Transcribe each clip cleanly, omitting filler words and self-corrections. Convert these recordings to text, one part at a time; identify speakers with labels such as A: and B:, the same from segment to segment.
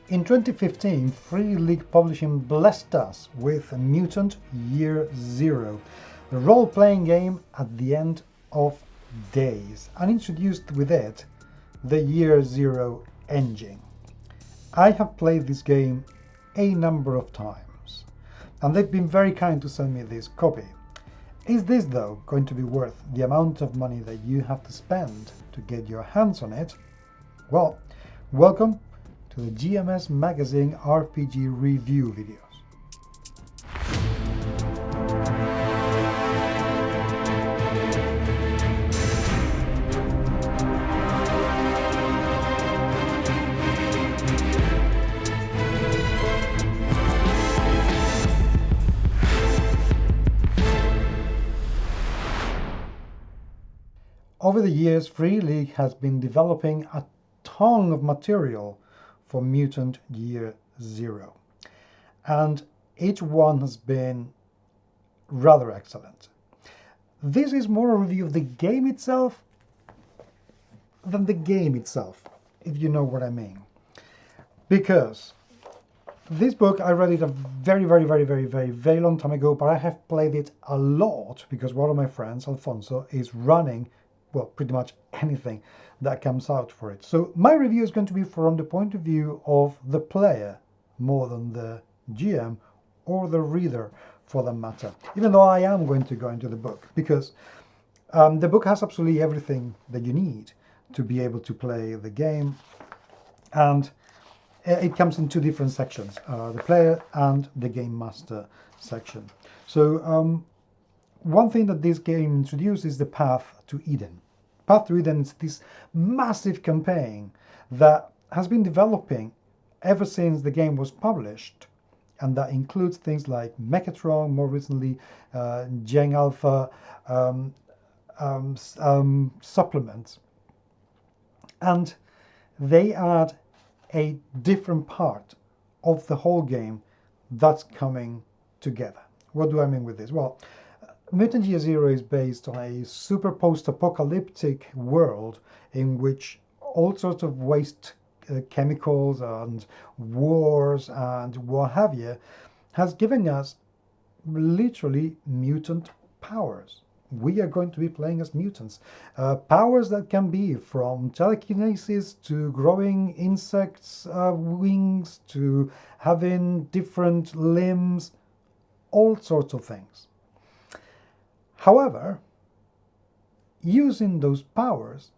A: In 2015, Free League Publishing blessed us with Mutant Year Zero, the role-playing game at the end of days, and introduced with it the Year Zero engine. I have played this game a number of times, and they've been very kind to send me this copy. Is this, though, going to be worth the amount of money that you have to spend to get your hands on it? Well, welcome to the GMS Magazine RPG review videos. Over the years, Free League has been developing a ton of material for Mutant Year Zero, and each one has been rather excellent. This is more a review of the game itself than the game itself, if you know what I mean. Because this book, I read it a very long time ago, but I have played it a lot because one of my friends, Alfonso, is running, well, pretty much anything that comes out for it. So my review is going to be from the point of view of the player more than the GM or the reader for that matter, even though I am going to go into the book because the book has absolutely everything that you need to be able to play the game, and it comes in two different sections, the player and the game master section. So one thing that this game introduces is the Path to Eden. Path to Eden is this massive campaign that has been developing ever since the game was published, and that includes things like Mechatron, more recently Gen Alpha supplements, and they add a different part of the whole game that's coming together. What do I mean with this? Well, Mutant Year Zero is based on a super post-apocalyptic world in which all sorts of waste chemicals and wars and what have you has given us literally mutant powers. We are going to be playing as mutants. Powers that can be from telekinesis to growing insects' wings to having different limbs, all sorts of things. However, using those powers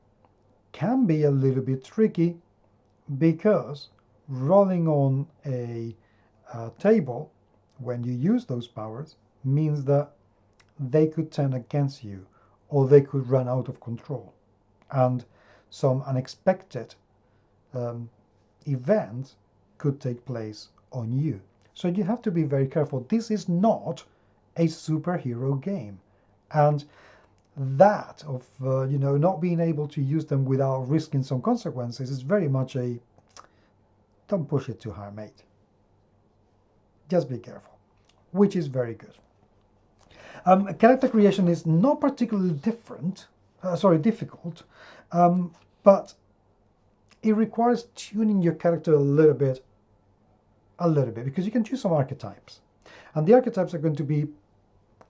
A: can be a little bit tricky because rolling on a table when you use those powers means that they could turn against you or they could run out of control, and some unexpected events could take place on you. So you have to be very careful. This is not a superhero game. And that of not being able to use them without risking some consequences is very much a don't push it too hard, mate. Just be careful, which is very good. Character creation is not particularly difficult, but it requires tuning your character a little bit, because you can choose some archetypes, and the archetypes are going to be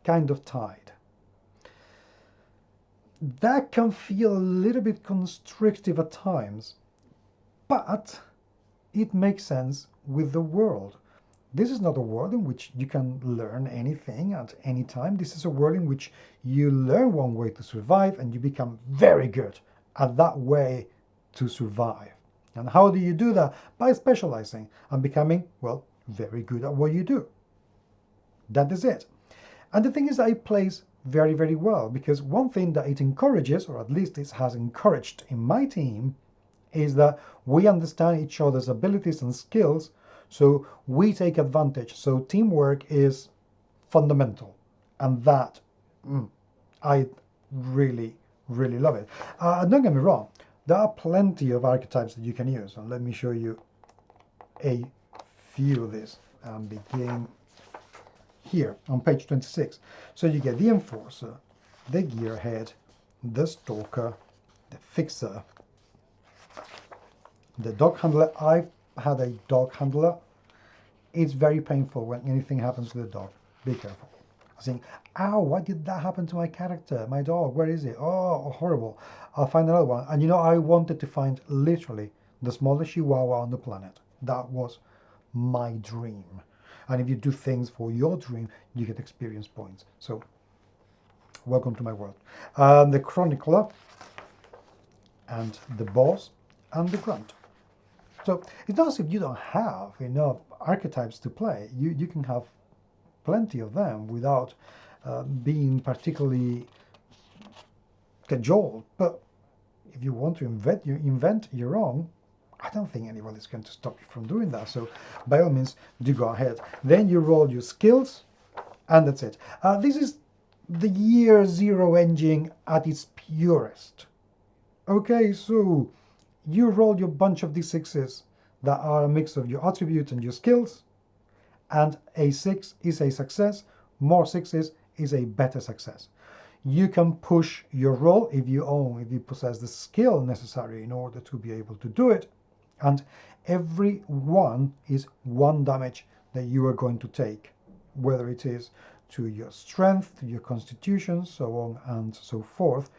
A: kind of tied. That can feel a little bit constrictive at times, but it makes sense with the world. This is not a world in which you can learn anything at any time. This is a world in which you learn one way to survive and you become very good at that way to survive. And how do you do that? By specializing and becoming, well, very good at what you do. That is it. And the thing is that it plays very well, because one thing that it encourages, or at least it has encouraged in my team, is that we understand each other's abilities and skills, so we take advantage. So teamwork is fundamental, and that I really love it. Don't get me wrong, there are plenty of archetypes that you can use, and let me show you a few of these and begin here on page 26. So you get the Enforcer, the Gearhead, the Stalker, the Fixer, the Dog Handler. I've had a dog handler. It's very painful when anything happens to the dog. Be careful. I think, ow, why did that happen to my character? My dog, where is it? Oh, horrible. I'll find another one. And you know, I wanted to find literally the smallest chihuahua on the planet. That was my dream. And if you do things for your dream, you get experience points. So, welcome to my world. The Chronicler, and the Boss, and the Grunt. So it's not as if you don't have enough archetypes to play. You can have plenty of them without being particularly cajoled. But if you want to invent your own, I don't think anybody's going to stop you from doing that. So by all means, do go ahead. Then you roll your skills, and that's it. This is the year zero engine at its purest. Okay, so you roll your bunch of d6s that are a mix of your attributes and your skills, and a 6 is a success, more 6s is a better success. You can push your roll if you possess the skill necessary in order to be able to do it, and every one is 1 damage that you are going to take, whether it is to your strength, to your constitution, so on and so forth.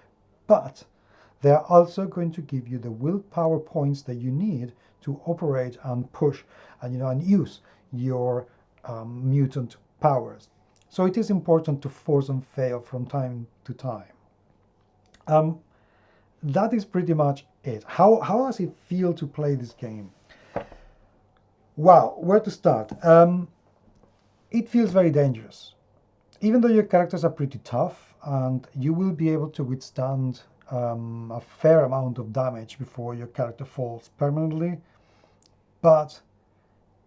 A: But they are also going to give you the willpower points that you need to operate and push and use your mutant powers. So it is important to force and fail from time to time. That is pretty much it. How does it feel to play this game? Wow, where to start? It feels very dangerous. Even though your characters are pretty tough and you will be able to withstand a fair amount of damage before your character falls permanently, but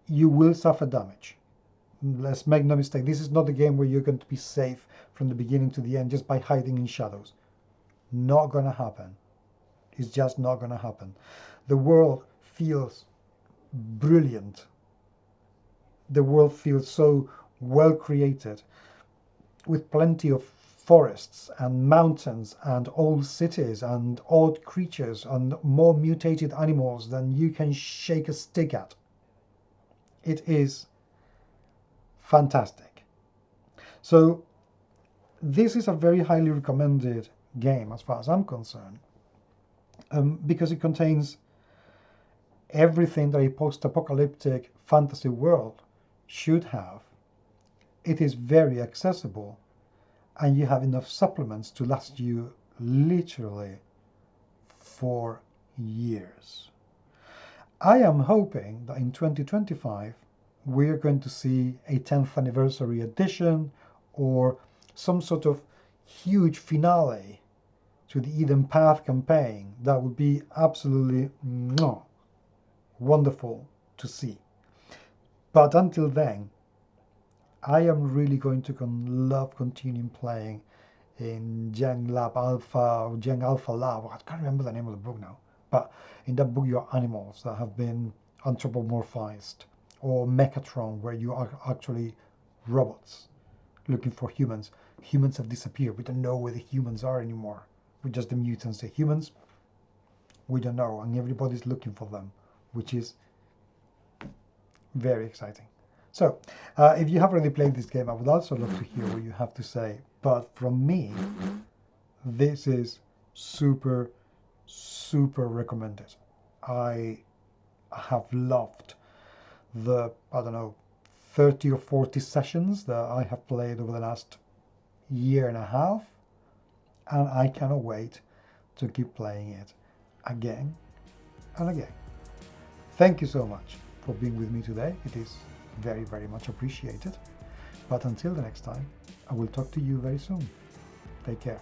A: you will suffer damage. Let's make no mistake, this is not a game where you're going to be safe from the beginning to the end just by hiding in shadows. Not gonna happen. It's just not gonna happen. The world feels brilliant. The world feels so well created, with plenty of forests and mountains and old cities and odd creatures and more mutated animals than you can shake a stick at. It is fantastic. So this is a very highly recommended game as far as I'm concerned, because it contains everything that a post-apocalyptic fantasy world should have. It is very accessible, and you have enough supplements to last you literally for years. I am hoping that in 2025 we're going to see a 10th anniversary edition or some sort of huge finale to the Eden Path campaign. That would be absolutely wonderful to see. But until then, I am really going to love continuing playing in Gen Alpha Lab. I can't remember the name of the book now. But in that book, you are animals that have been anthropomorphized, or Mechatron, where you are actually robots looking for humans. Humans have disappeared. We don't know where the humans are anymore. We're just the mutants. The humans, we don't know, and everybody's looking for them, which is very exciting. So, if you have already played this game, I would also love to hear what you have to say. But from me, this is super, super recommended. I have loved the, 30 or 40 sessions that I have played over the last year and a half. And I cannot wait to keep playing it again and again. Thank you so much for being with me today. It is very, very much appreciated. But until the next time, I will talk to you very soon. Take care.